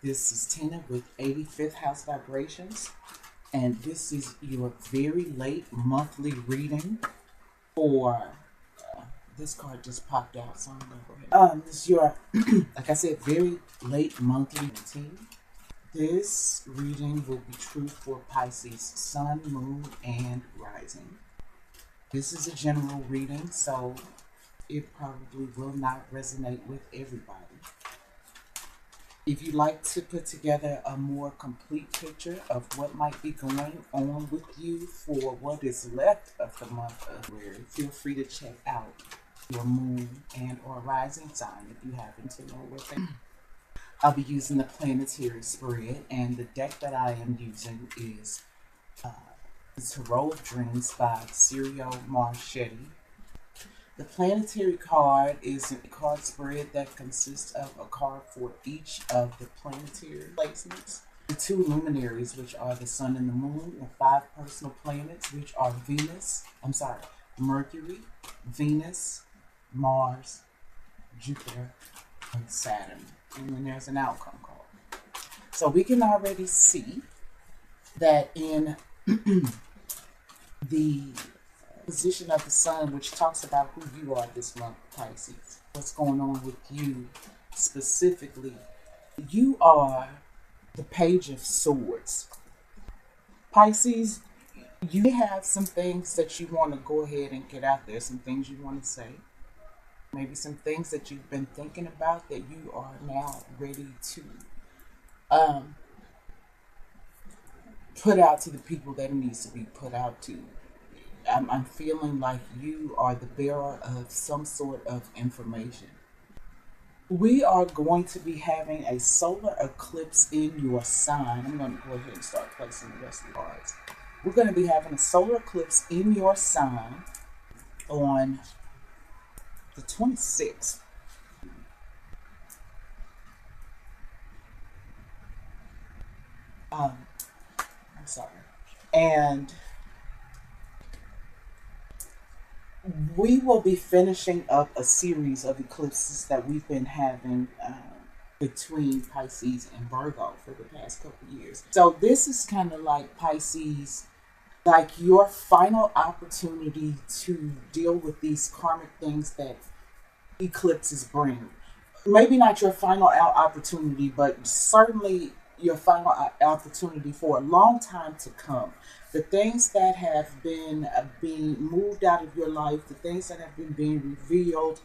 This is Tina with 85th House Vibrations, and this is your very late monthly reading for. This card just popped out, so I'm gonna go ahead. This is your, like I said, very late monthly reading. This reading will be true for Pisces, Sun, Moon, and Rising. This is a general reading, so it probably will not resonate with everybody. If you'd like to put together a more complete picture of what might be going on with you for what is left of the month of February, feel free to check out your moon and or rising sign if you happen to know what they are. I'll be using the planetary spread, and the deck that I am using is the Tarot of Dreams by Cirio Marchetti. The planetary card is a card spread that consists of a card for each of the planetary placements. The two luminaries, which are the sun and the moon, and 5 personal planets, which are Mercury, Venus, Mars, Jupiter, and Saturn. And then there's an outcome card. So we can already see that in the position of the sun, which talks about who you are this month, Pisces. What's going on with you specifically? You are the Page of Swords. Pisces, you have some things that you want to go ahead and get out there, some things you want to say. Maybe some things that you've been thinking about that you are now ready to put out to the people that it needs to be put out to. I'm feeling like you are the bearer of some sort of information. We are going to be having a solar eclipse in your sign. I'm going to go ahead and start placing the rest of the cards. We're going to be having a solar eclipse in your sign on the 26th. I'm sorry. And we will be finishing up a series of eclipses that we've been having between Pisces and Virgo for the past couple years. So this is kind of like Pisces, like your final opportunity to deal with these karmic things that eclipses bring. Maybe not your final opportunity, but certainly your final opportunity for a long time to come. The things that have been being moved out of your life, the things that have been being revealed,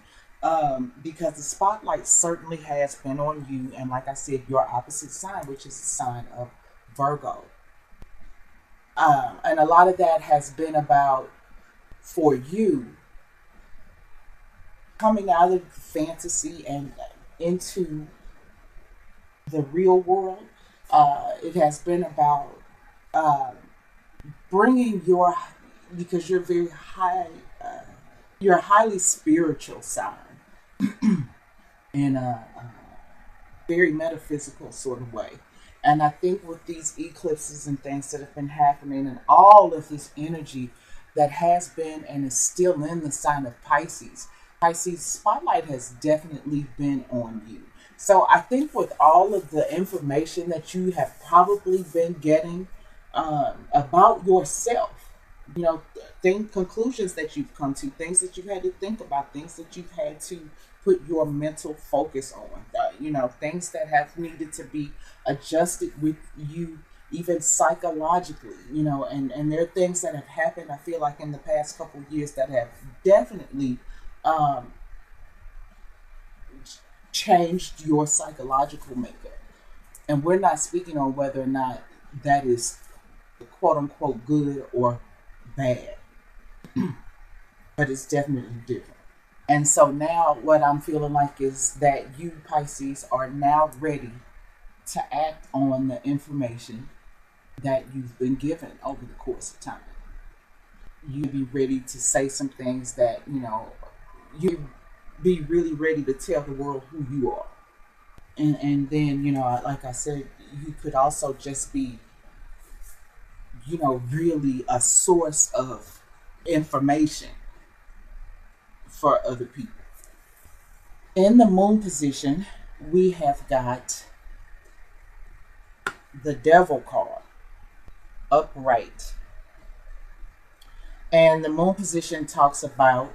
because the spotlight certainly has been on you. And like I said, your opposite sign, which is the sign of Virgo. And a lot of that has been about, for you, coming out of fantasy and into the real world. It has been about bringing your, because you're very high, you're a highly spiritual sign in a very metaphysical sort of way. And I think with these eclipses and things that have been happening and all of this energy that has been and is still in the sign of Pisces, Pisces spotlight has definitely been on you. So I think with all of the information that you have probably been getting about yourself, you know, conclusions that you've come to, things that you've had to think about, things that you've had to put your mental focus on, you know, things that have needed to be adjusted with you, even psychologically, you know, and there are things that have happened, I feel like, in the past couple of years that have definitely changed your psychological makeup. And we're not speaking on whether or not that is quote unquote good or bad, but it's definitely different. And so now what I'm feeling like is that you, Pisces, are now ready to act on the information that you've been given over the course of time. You be ready to say some things that, you know, you be really ready to tell the world who you are. And then, you know, like I said, you could also just be, you know, really a source of information for other people. In the moon position, we have got the Devil card, upright. And the moon position talks about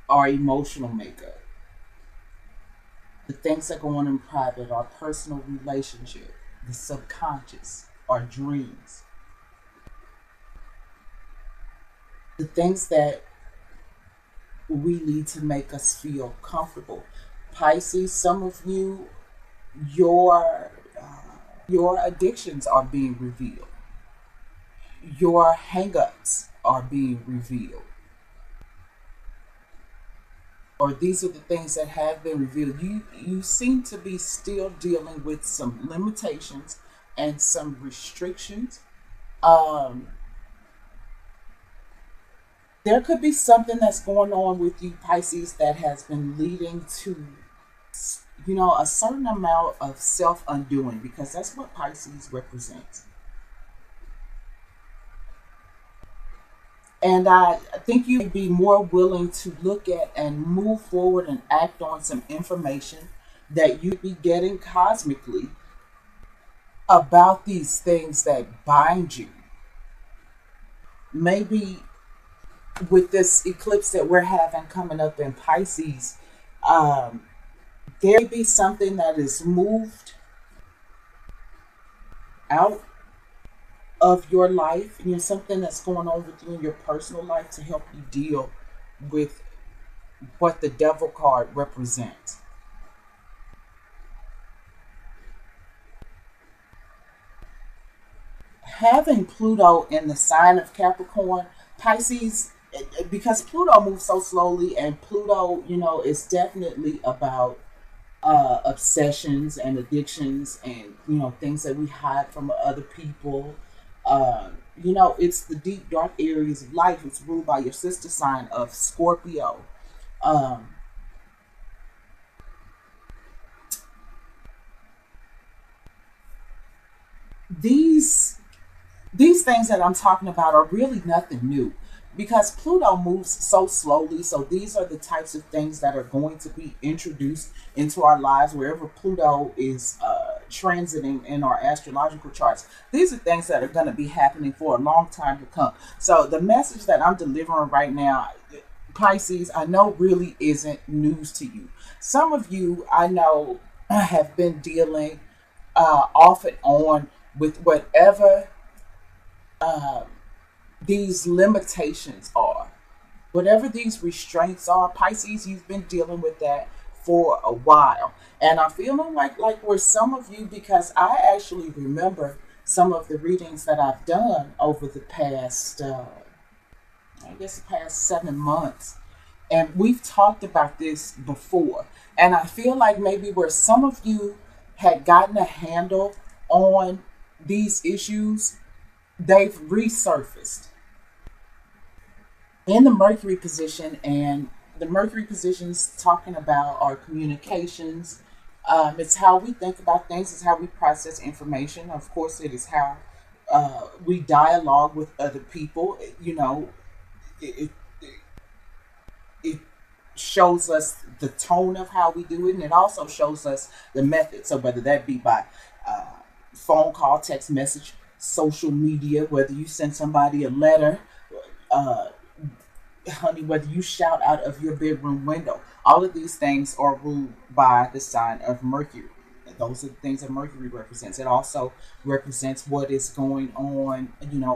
our emotional makeup, the things that go on in private, our personal relationship, the subconscious, our dreams, the things that we need to make us feel comfortable. Pisces, some of you, your your addictions are being revealed. Your hangups are being revealed. Or these are the things that have been revealed. You seem to be still dealing with some limitations and some restrictions. Um, there could be something that's going on with you, Pisces, that has been leading to, a certain amount of self undoing, because that's what Pisces represents. And I think you would be more willing to look at and move forward and act on some information that you'd be getting cosmically about these things that bind you. Maybe with this eclipse that we're having coming up in Pisces, um, there may be something that is moved out of your life, something that's going on with you in your personal life to help you deal with what the Devil card represents. Having Pluto in the sign of Capricorn, Pisces, because Pluto moves so slowly, and Pluto, is definitely about obsessions and addictions, and things that we hide from other people. It's the deep dark areas of life. It's ruled by your sister sign of Scorpio. Um, these these things that I'm talking about are really nothing new, because Pluto moves so slowly. So these are the types of things that are going to be introduced into our lives wherever Pluto is transiting in our astrological charts. These are things that are going to be happening for a long time to come. So the message that I'm delivering right now, Pisces, I know really isn't news to you. Some of you I know have been dealing off and on with whatever um, these limitations are. Whatever these restraints are, Pisces, you've been dealing with that for a while. And I'm feeling like we're some of you, because I actually remember some of the readings that I've done over the past, I guess the past 7 months. And we've talked about this before. And I feel like maybe where some of you had gotten a handle on these issues, they've resurfaced in the Mercury position. And the Mercury position is talking about our communications. It's how we think about things, it's how we process information. Of course, it is how we dialogue with other people. It, it shows us the tone of how we do it, and it also shows us the method. So whether that be by uh, phone call, text message, social media, whether you send somebody a letter, uh, honey, whether you shout out of your bedroom window, all of these things are ruled by the sign of Mercury. And those are the things that Mercury represents. It also represents what is going on,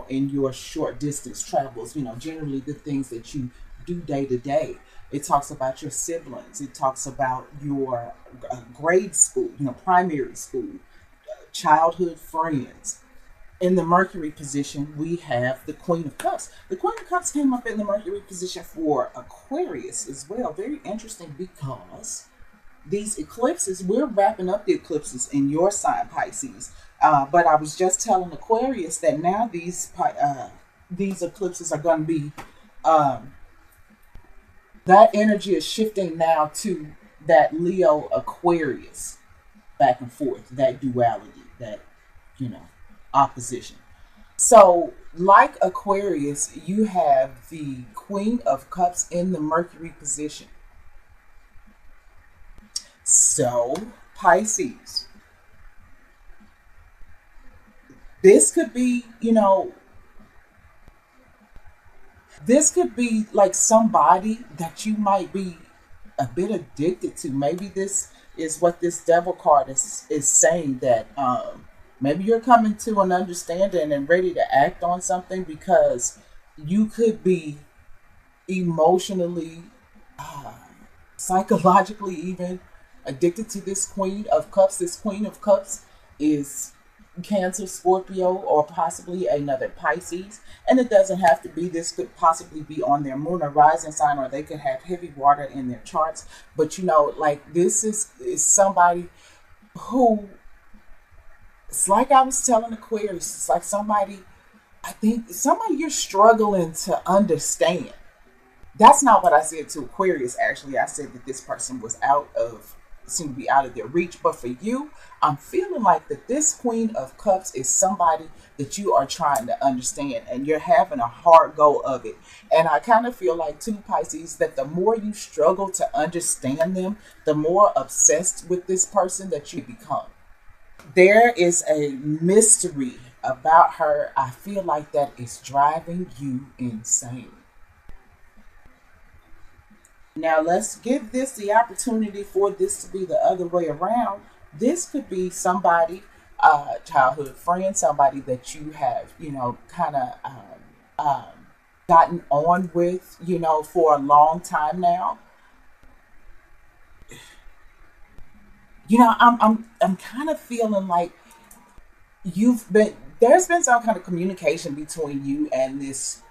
in your short distance travels, generally the things that you do day to day. It talks about your siblings. It talks about your grade school, primary school, childhood friends. In the Mercury position, we have the Queen of Cups. The Queen of Cups came up in the Mercury position for Aquarius as well. Very interesting, because these eclipses, we're wrapping up the eclipses in your sign, Pisces. But I was just telling Aquarius that now these eclipses are going to be, um, that energy is shifting now to that Leo Aquarius back and forth, that duality, that, you know, opposition. So, like Aquarius, you have the Queen of Cups in the Mercury position. So, Pisces, This could be, this could be like somebody that you might be a bit addicted to. Maybe this is what this devil card is saying, that maybe you're coming to an understanding and ready to act on something, because you could be emotionally, psychologically even addicted to this Queen of Cups. This Queen of Cups is Cancer, Scorpio, or possibly another Pisces. And it doesn't have to be. This could possibly be on their moon or rising sign, or they could have heavy water in their charts. But like this is somebody who, it's like I was telling Aquarius, it's like somebody, I think somebody you're struggling to understand. That's not what I said to Aquarius, actually. I said that this person was seemed to be out of their reach. But for you, I'm feeling like that this Queen of Cups is somebody that you are trying to understand, and you're having a hard go of it. And I kind of feel like, too, Pisces, that the more you struggle to understand them, the more obsessed with this person that you become. There is a mystery about her. I feel like that is driving you insane. Now let's give this the opportunity for this to be the other way around. This could be somebody, childhood friend, somebody that you have, kind of gotten on with, for a long time now. I'm kind of feeling like there's been some kind of communication between you and this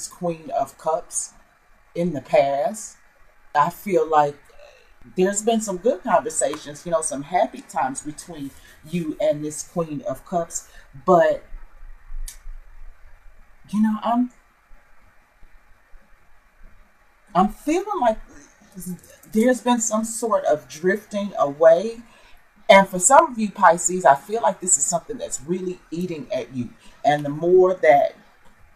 Queen of Cups in the past. I feel like there's been some good conversations, some happy times between you and this Queen of Cups. But, I'm feeling like there's been some sort of drifting away. And for some of you Pisces, I feel like this is something that's really eating at you. And the more that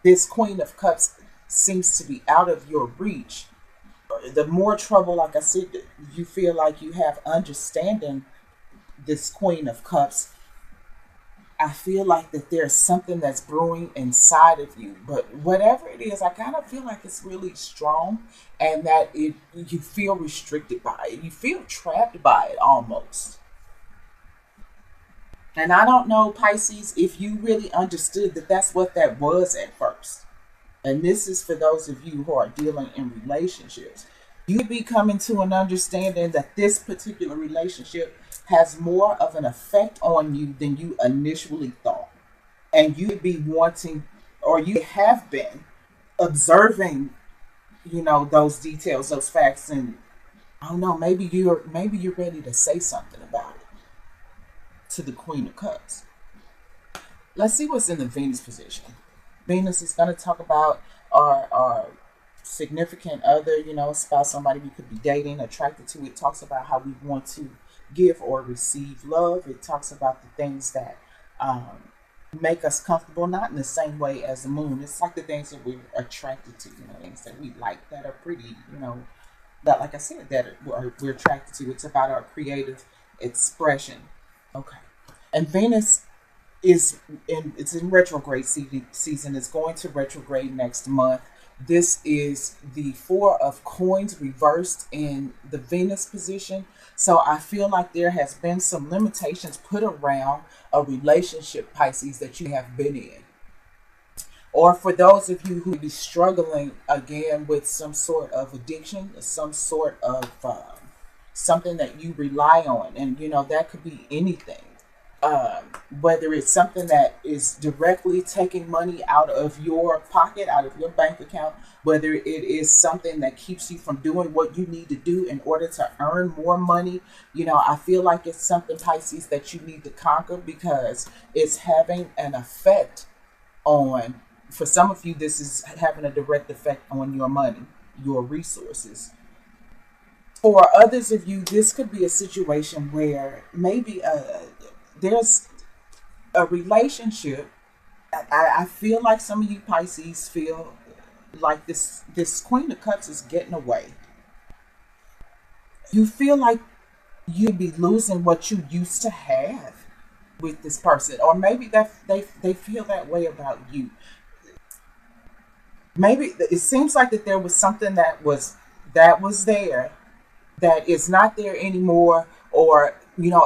this Queen of Cups seems to be out of your reach, the more trouble, like I said, you feel like you have understanding this Queen of Cups. I feel like that there's something that's brewing inside of you. But whatever it is, I kind of feel like it's really strong, and that you feel restricted by it. You feel trapped by it almost. And I don't know, Pisces, if you really understood that that's what that was at first. And this is for those of you who are dealing in relationships. You could be coming to an understanding that this particular relationship has more of an effect on you than you initially thought. And you could be wanting, or you have been observing, those details, those facts, and I don't know, maybe you're ready to say something about it to the Queen of Cups. Let's see what's in the Venus position. Venus is going to talk about our significant other, spouse, somebody we could be dating, attracted to. It talks about how we want to give or receive love. It talks about the things that make us comfortable, not in the same way as the moon. It's like the things that we're attracted to, things that we like, that are pretty, that, like I said, that we're attracted to. It's about our creative expression. Okay. And Venus it's in retrograde season. It's going to retrograde next month. This is the Four of Coins reversed in the Venus position. So I feel like there has been some limitations put around a relationship, Pisces, that you have been in. Or for those of you who be struggling again with some sort of addiction, some sort of something that you rely on. And, that could be anything. Whether it's something that is directly taking money out of your pocket, out of your bank account, whether it is something that keeps you from doing what you need to do in order to earn more money. I feel like it's something, Pisces, that you need to conquer, because it's having an effect on, for some of you, this is having a direct effect on your money, your resources. For others of you, this could be a situation where maybe there's a relationship. I feel like some of you Pisces feel like this Queen of Cups is getting away. You feel like you'd be losing what you used to have with this person, or maybe that they feel that way about you. Maybe it seems like that there was something that was there that is not there anymore, or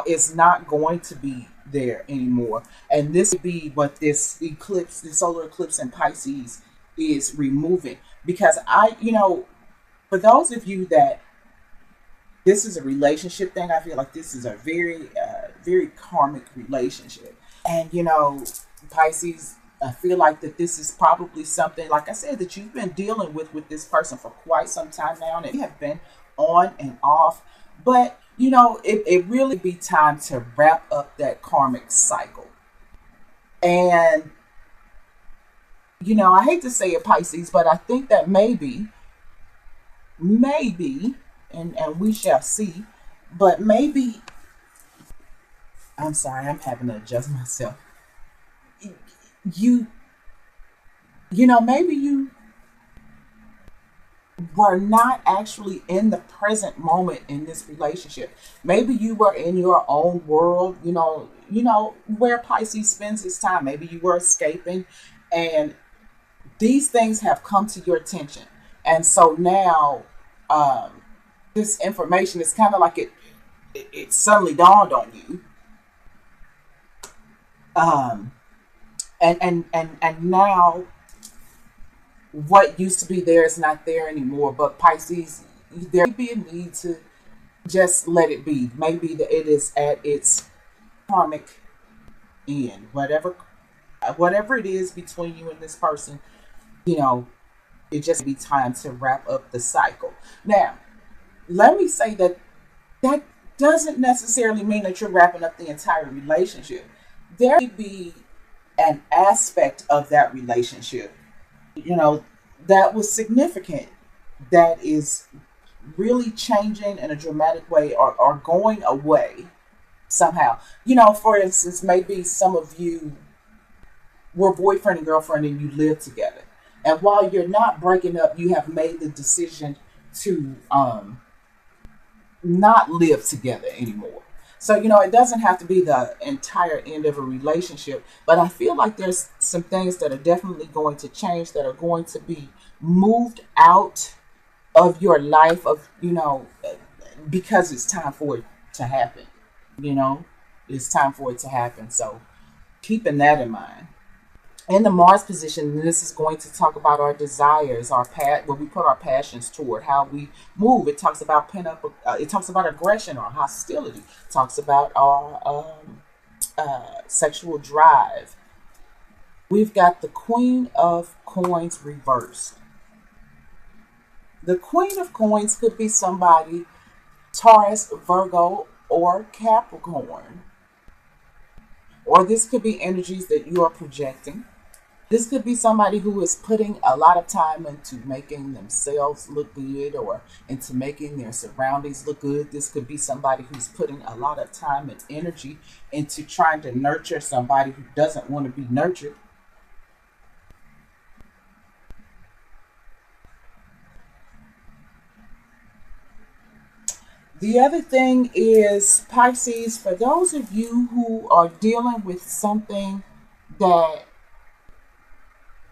is not going to be there anymore. And this would be what this eclipse, the solar eclipse in Pisces, is removing. Because for those of you that this is a relationship thing, I feel like this is a very karmic relationship. And Pisces, I feel like that this is probably something, like I said, that you've been dealing with this person for quite some time now, and it have been on and off. But it really be time to wrap up that karmic cycle. And I hate to say it, Pisces, but I think that maybe, and we shall see, but maybe, I'm sorry, I'm having to adjust myself. You, maybe you were not actually in the present moment in this relationship. Maybe you were in your own world, where Pisces spends his time. Maybe you were escaping, and these things have come to your attention. And so now, this information is kind of like it suddenly dawned on you. And now what used to be there is not there anymore. But Pisces, there may be a need to just let it be. Maybe that it is at its karmic end. Whatever it is between you and this person, it just be time to wrap up the cycle. Now, let me say that doesn't necessarily mean that you're wrapping up the entire relationship. There may be an aspect of that relationship, that was significant, that is really changing in a dramatic way, or going away somehow. For instance, maybe some of you were boyfriend and girlfriend and you live together. And while you're not breaking up, you have made the decision to not live together anymore. So, it doesn't have to be the entire end of a relationship, but I feel like there's some things that are definitely going to change, that are going to be moved out of your life, because it's time for it to happen. It's time for it to happen. So keeping that in mind. In the Mars position, this is going to talk about our desires, where we put our passions toward, how we move. It talks about it talks about aggression or hostility. It talks about our sexual drive. We've got the Queen of Coins reversed. The Queen of Coins could be somebody, Taurus, Virgo, or Capricorn. Or this could be energies that you are projecting. This could be somebody who is putting a lot of time into making themselves look good, or into making their surroundings look good. This could be somebody who's putting a lot of time and energy into trying to nurture somebody who doesn't want to be nurtured. The other thing is, Pisces, for those of you who are dealing with something that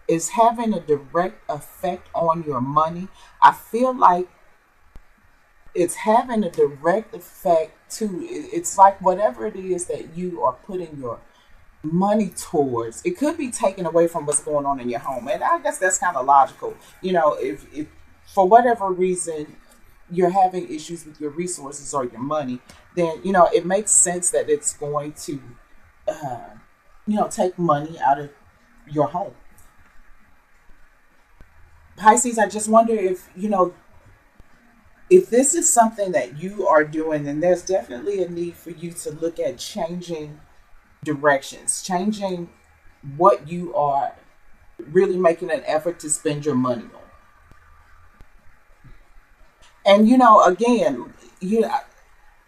is having a direct effect on your money, I feel like it's having a direct effect too. It's like whatever it is that you are putting your money towards, it could be taken away from what's going on in your home. And I guess that's kind of logical. If for whatever reason you're having issues with your resources or your money, then it makes sense that it's going to take money out of your home. Pisces, I just wonder if this is something that you are doing, then there's definitely a need for you to look at changing directions, changing what you are really making an effort to spend your money on. And again,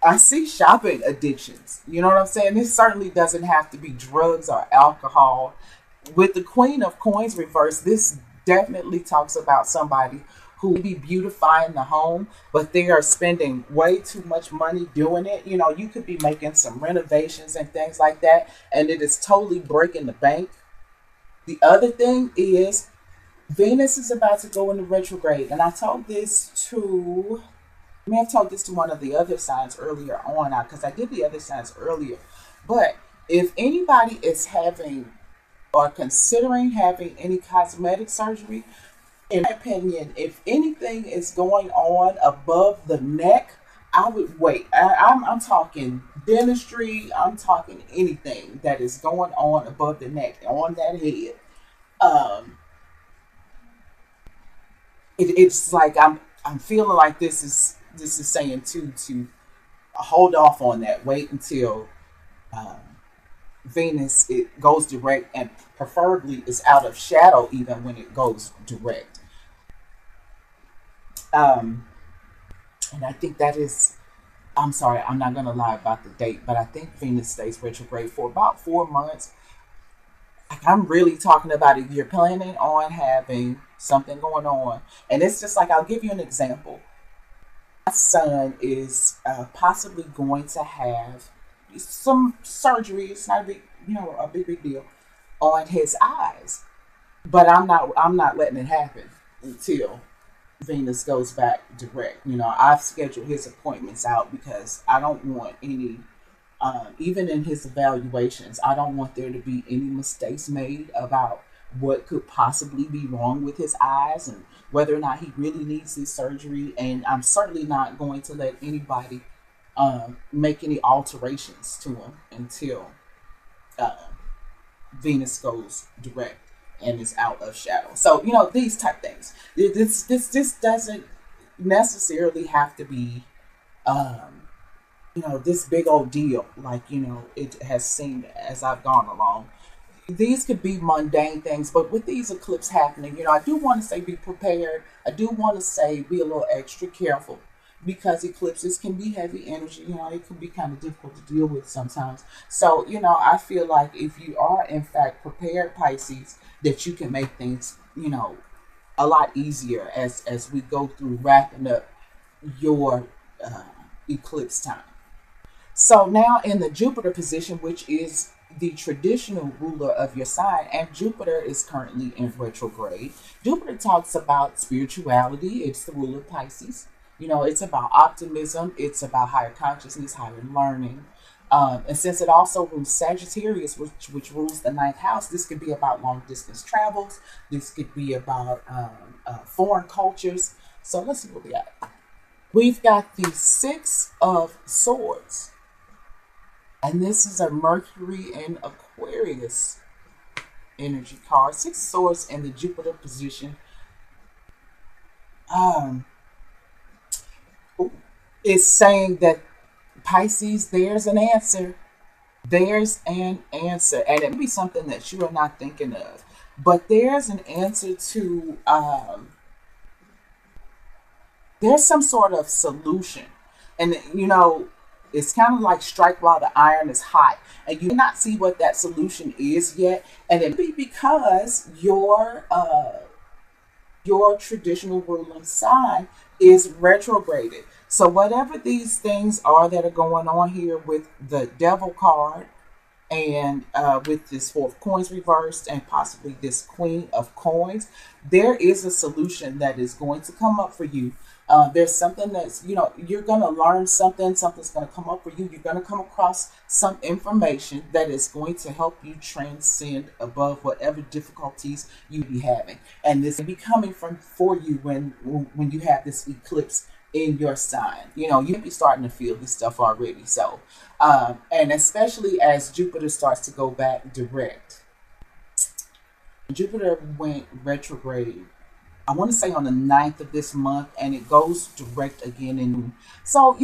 I see shopping addictions. You know what I'm saying? This certainly doesn't have to be drugs or alcohol. With the Queen of Coins reversed, this definitely talks about somebody who may be beautifying the home, but they are spending way too much money doing it. You know, you could be making some renovations and things like that, and it is totally breaking the bank. The other thing is Venus is about to go into retrograde, and I told this to, I may have told this to one of the other signs earlier on, because I did the other signs earlier. But if anybody is having or considering having any cosmetic surgery, in my opinion, if anything is going on above the neck, I would wait. I'm talking dentistry, I'm talking anything that is going on above the neck, on that head. Um, it's like I'm feeling like this is saying to hold off on that. Wait until um, Venus it goes direct, and preferably is out of shadow even when it goes direct. Um, and I think that is. I'm sorry, I'm not gonna lie about the date, but I think Venus stays retrograde for about 4 months. Like, I'm really talking about if you're planning on having something going on, and it's just like I'll give you an example. My son is possibly going to have some surgery. It's not a big, a big deal on his eyes, but I'm not letting it happen until Venus goes back direct. I've scheduled his appointments out because I don't want any, even in his evaluations, I don't want there to be any mistakes made about what could possibly be wrong with his eyes and whether or not he really needs this surgery. And I'm certainly not going to let anybody make any alterations to him until uh, Venus goes direct and is out of shadow. So these type things. This doesn't necessarily have to be this big old deal like it has seemed as I've gone along. These could be mundane things, but with these eclipses happening, I do want to say be prepared. I do want to say be a little extra careful because eclipses can be heavy energy. It can be kind of difficult to deal with sometimes. So, I feel like if you are in fact prepared, Pisces, that you can make things, a lot easier as we go through wrapping up your uh, eclipse time. So now in the Jupiter position, which is the traditional ruler of your sign, and Jupiter is currently in retrograde. Jupiter talks about spirituality. It's the ruler of Pisces. It's about optimism. It's about higher consciousness, higher learning. And since it also rules Sagittarius, which rules the ninth house, this could be about long distance travels. This could be about foreign cultures. So let's see what we got. We've got the Six of Swords. And this is a Mercury and Aquarius energy card. Six of Swords in the Jupiter position. Um, is saying that Pisces, there's an answer. There's an answer. And it may be something that you are not thinking of. But there's an answer to, there's some sort of solution. And, it's kind of like strike while the iron is hot. And you may not see what that solution is yet. And it may be because your traditional ruling sign is retrograded. So whatever these things are that are going on here with the devil card and with this four of coins reversed and possibly this queen of coins, there is a solution that is going to come up for you. There's something that's, you're going to learn something. Something's going to come up for you. You're going to come across some information that is going to help you transcend above whatever difficulties you be having. And this will be coming for you when you have this eclipse in your sign. You'll be starting to feel this stuff already. So, and especially as Jupiter starts to go back direct. Jupiter went retrograde, I want to say on the 9th of this month, and it goes direct again in. So,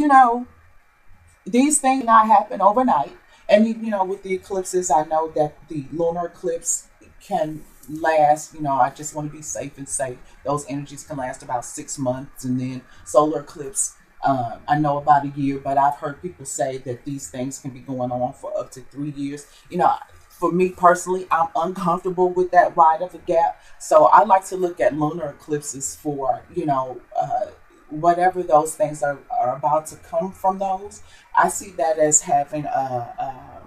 these things not happen overnight. And, with the eclipses, I know that the lunar eclipse can last, I just want to be safe and say those energies can last about 6 months. And then solar eclipse, I know about a year, but I've heard people say that these things can be going on for up to 3 years. For me personally, I'm uncomfortable with that wide of a gap. So I like to look at lunar eclipses for, whatever those things are about to come from those. I see that as having a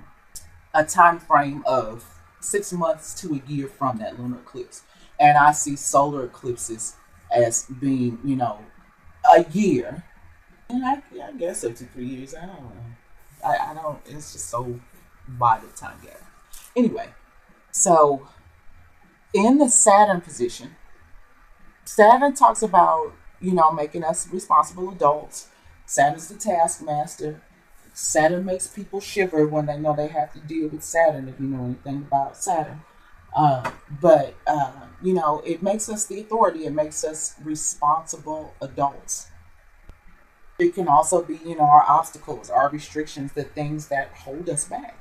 time frame of 6 months to a year from that lunar eclipse. And I see solar eclipses as being, a year. And I guess up to 3 years. I don't know. I don't, it's just so wide a time gap. Anyway, so in the Saturn position, Saturn talks about, making us responsible adults. Saturn's the taskmaster. Saturn makes people shiver when they know they have to deal with Saturn, if you know anything about Saturn. But it makes us the authority. It makes us responsible adults. It can also be, our obstacles, our restrictions, the things that hold us back.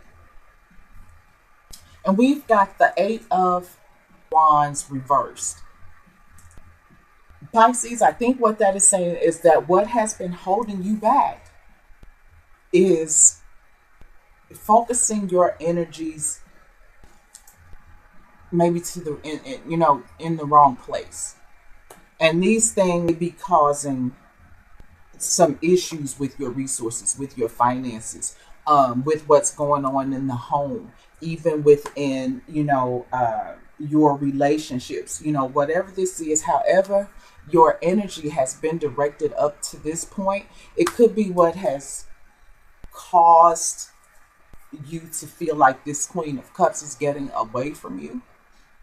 And we've got the Eight of Wands reversed. Pisces, I think what that is saying is that what has been holding you back is focusing your energies maybe to the in the wrong place, and these things may be causing some issues with your resources, with your finances, with what's going on in the home, even within your relationships, whatever this is. However your energy has been directed up to this point, it could be what has caused you to feel like this Queen of Cups is getting away from you.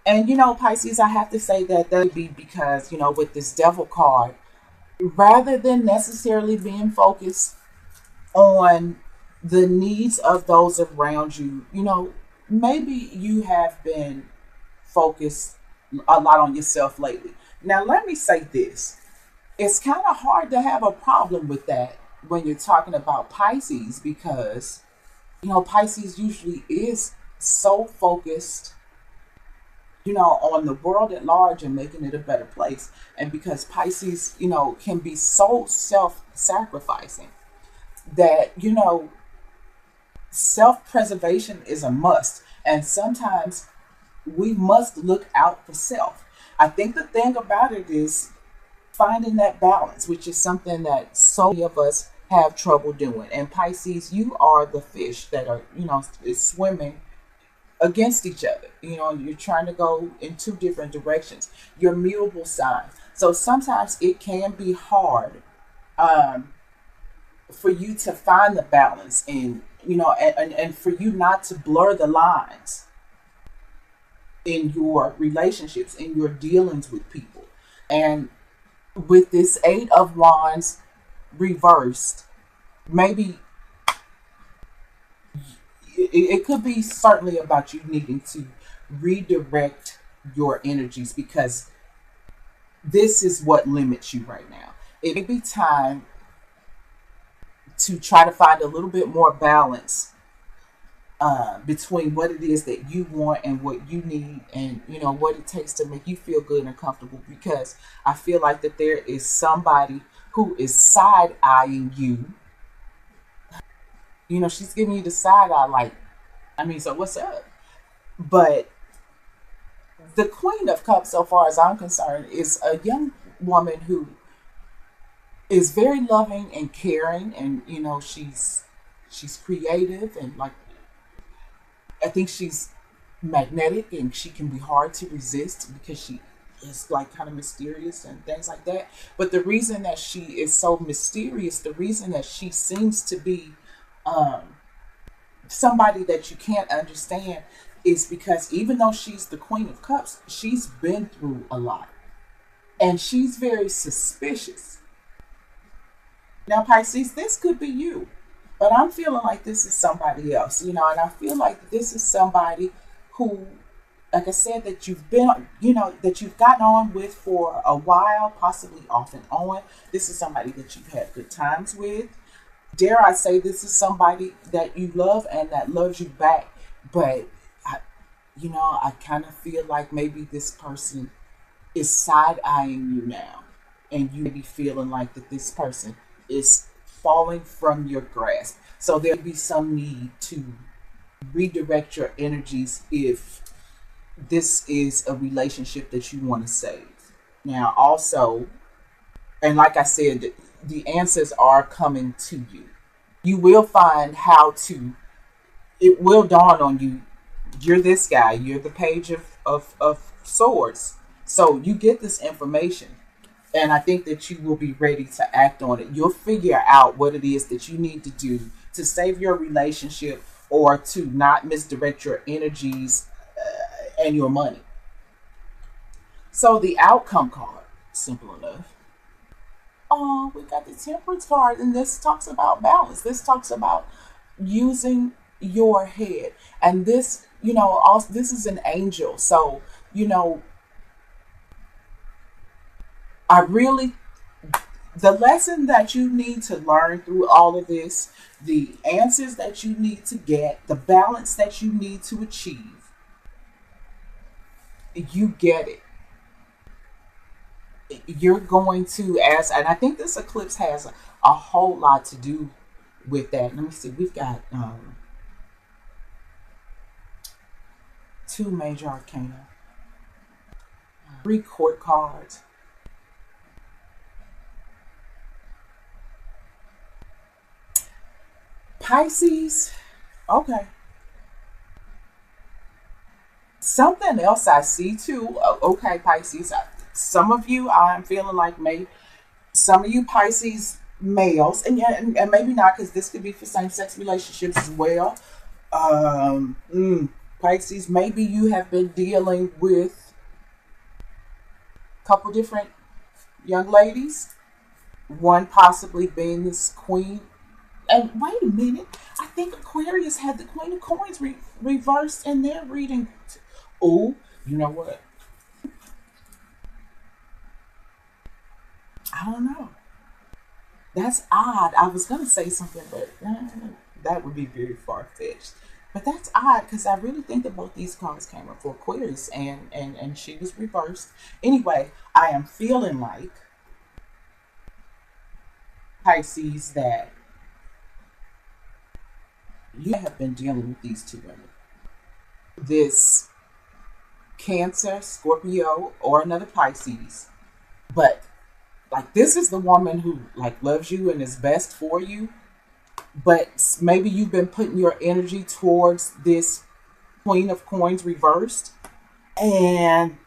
And Pisces, I have to say that would be because, with this Devil card, rather than necessarily being focused on the needs of those around you, maybe you have been focused a lot on yourself lately. Now, let me say this. It's kind of hard to have a problem with that when you're talking about Pisces, because, Pisces usually is so focused, on the world at large and making it a better place. And because Pisces, can be so self-sacrificing that, self-preservation is a must. And sometimes we must look out for self. I think the thing about it is finding that balance, which is something that so many of us have trouble doing. And Pisces, you are the fish that are, is swimming against each other. You're trying to go in two different directions. You're mutable signs. So sometimes it can be hard for you to find the balance and, and for you not to blur the lines in your relationships, in your dealings with people. And with this Eight of Wands reversed, maybe it could be certainly about you needing to redirect your energies, because this is what limits you right now. It may be time to try to find a little bit more balance between what it is that you want and what you need, and what it takes to make you feel good and comfortable. Because I feel like that there is somebody who is side eyeing you. She's giving you the side eye, like, so what's up? But the Queen of Cups, so far as I'm concerned, is a young woman who is very loving and caring, and she's creative, and like, I think she's magnetic, and she can be hard to resist because she is like kind of mysterious and things like that. But the reason that she is so mysterious, the reason that she seems to be somebody that you can't understand, is because even though she's the Queen of Cups, she's been through a lot, and she's very suspicious. Now, Pisces, this could be you, but I'm feeling like this is somebody else, and I feel like this is somebody who, like I said, that you've been, that you've gotten on with for a while, possibly off and on. This is somebody that you've had good times with. Dare I say, this is somebody that you love and that loves you back. But, I kind of feel like maybe this person is side-eyeing you now. And you may be feeling like that this person is falling from your grasp. So there'll be some need to redirect your energies if this is a relationship that you want to save. Now, also, and like I said, the answers are coming to you. You will find how to, it will dawn on you, you're this guy, you're the page of swords. So you get this information. And I think that you will be ready to act on it. You'll figure out what it is that you need to do to save your relationship or to not misdirect your energies and your money. So the outcome card, simple enough. Oh, we got the temperance card, and this talks about balance. This talks about using your head. And this, also this is an angel. So, I really, the lesson that you need to learn through all of this, the answers that you need to get, the balance that you need to achieve, you get it. You're going to, and I think this eclipse has a whole lot to do with that. Let me see. We've got two major arcana, three court cards. Pisces, okay. Something else I see too. Okay, Pisces. Some of you, I'm feeling like maybe some of you Pisces males, and yeah, and maybe not, because this could be for same-sex relationships as well. Pisces, maybe you have been dealing with a couple different young ladies. One possibly being this queen. And wait a minute, I think Aquarius had the Queen of Coins reversed in their reading. Oh, you know what? I don't know. That's odd. I was going to say something, but that would be very far-fetched. But that's odd, because I really think that both these cards came up for Aquarius, and she was reversed. Anyway, I am feeling like, Pisces, that you have been dealing with these two women. This Cancer, Scorpio, or another Pisces. But like, this is the woman who like loves you and is best for you. But maybe you've been putting your energy towards this Queen of Coins reversed, and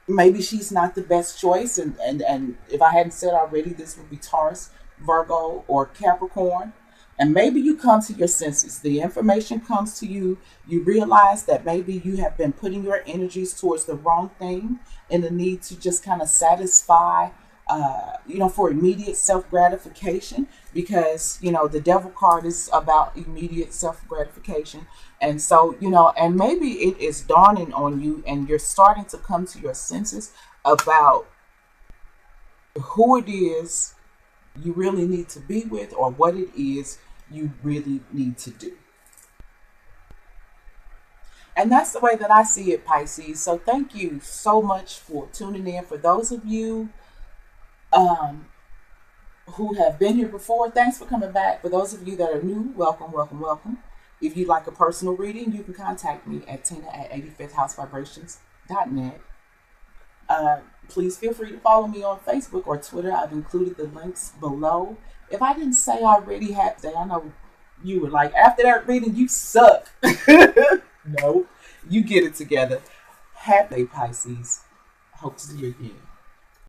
maybe she's not the best choice. And if I hadn't said already, this would be Taurus, Virgo, or Capricorn. And maybe you come to your senses. The information comes to you. You realize that maybe you have been putting your energies towards the wrong thing, and the need to just kind of satisfy, for immediate self-gratification, because, the devil card is about immediate self-gratification. And so, and maybe it is dawning on you, and you're starting to come to your senses about who it is you really need to be with, or what it is you really need to do. And that's the way that I see it, Pisces. So thank you so much for tuning in. For those of you who have been here before, thanks for coming back. For those of you that are new, welcome, welcome, welcome. If you'd like a personal reading, you can contact me at tina@85thhousevibrations.net. Please feel free to follow me on Facebook or Twitter. I've included the links below. If I didn't say I already have that, I know you were like, after that reading, you suck. No, you get it together. Happy Pisces. Hope to see you again.